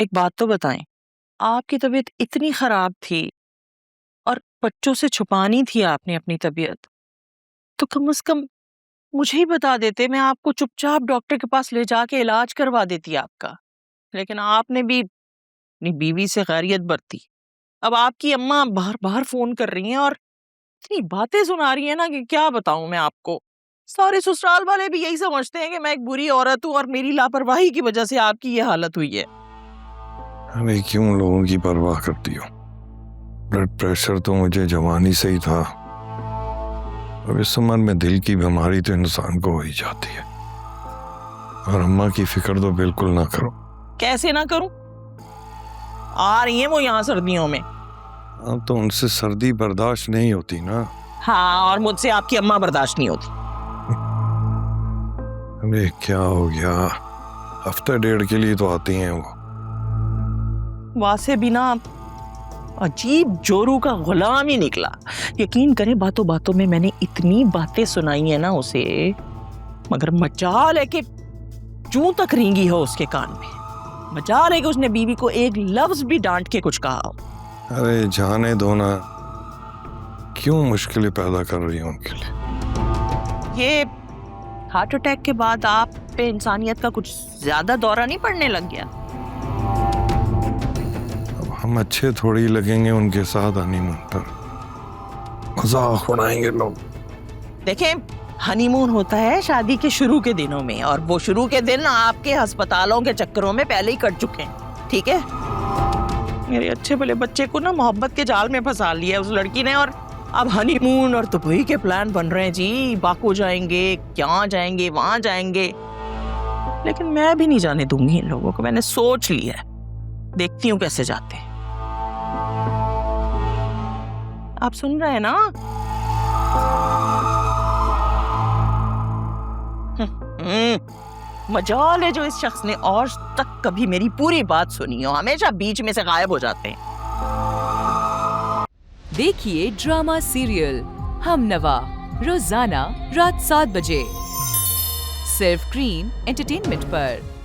एक बात तो बताएं, आपकी तबीयत इतनी खराब थी और बच्चों से छुपानी थी आपने अपनी तबीयत, तो कम से कम मुझे ही बता देते, मैं आपको चुपचाप डॉक्टर के पास ले जाके इलाज करवा देती आपका। लेकिन आपने भी अपनी बीवी से खैरियत बरती। अब आपकी अम्मा बार बार फोन कर रही हैं और इतनी बातें सुना रही है ना कि क्या बताऊं मैं आपको। सारे ससुराल वाले भी यही समझते हैं कि मैं एक बुरी औरत हूं और मेरी लापरवाही की वजह से आपकी ये हालत हुई है। अरे क्यों लोगों की परवाह करती हो? ब्लड प्रेशर तो मुझे जवानी से ही था। अब इस उम्र में दिल की बीमारी तो इंसान को हो ही जाती है। और अम्मा की फिक्र तो बिल्कुल ना करो। कैसे ना करूं? आ रही हैं वो यहाँ सर्दियों में। अब तो उनसे सर्दी बर्दाश्त नहीं होती ना। हाँ, और मुझसे आपकी अम्मा बर्दाश्त नहीं होती। अरे क्या हो गया? हफ्ते डेढ़ के लिए तो आती हैं वो। वासे बिना अजीब जोरू का गुलाम ही निकला। यकीन करें, बातों बातों में मैंने इतनी बातें सुनाई है ना उसे, मगर मजाल है कि जूं तक रेंगी हो उसके कान में। मजाल है कि उसने बीवी को एक लफ्ज भी डांट के कुछ कहा हो। अरे जाने दो ना, क्यों मुश्किलें पैदा कर रही हो उनके लिए? ये हार्ट अटैक के बाद आप पे इंसानियत का कुछ ज्यादा दौरा नहीं पड़ने लग गया? अब हम अच्छे थोड़ी लगेंगे उनके साथ हनीमून पर। मजाक उड़ाएंगे लोग। देखें, हनीमून होता है शादी के शुरू के दिनों में, और वो शुरू के दिन आपके अस्पतालों के चक्करों में पहले ही कट चुके हैं। ठीक है, मेरे अच्छे भले बच्चे को ना मोहब्बत के जाल में फंसा लिया उस लड़की ने, और अब हनीमून और दुबई के प्लान बन रहे हैं जी। बाकू जाएंगे, क्या जाएंगे, वहां जाएंगे। लेकिन मैं भी नहीं जाने दूंगी इन लोगों को। मैंने सोच लिया है, देखती हूँ कैसे जाते हैं। आप सुन रहे हैं ना? मजाल है जो इस शख्स ने और तक कभी मेरी पूरी बात सुनी हो। हमेशा बीच में से गायब हो जाते हैं। देखिए ड्रामा सीरियल हमनवा रोजाना रात 7 बजे सिर्फ ग्रीन एंटरटेनमेंट पर।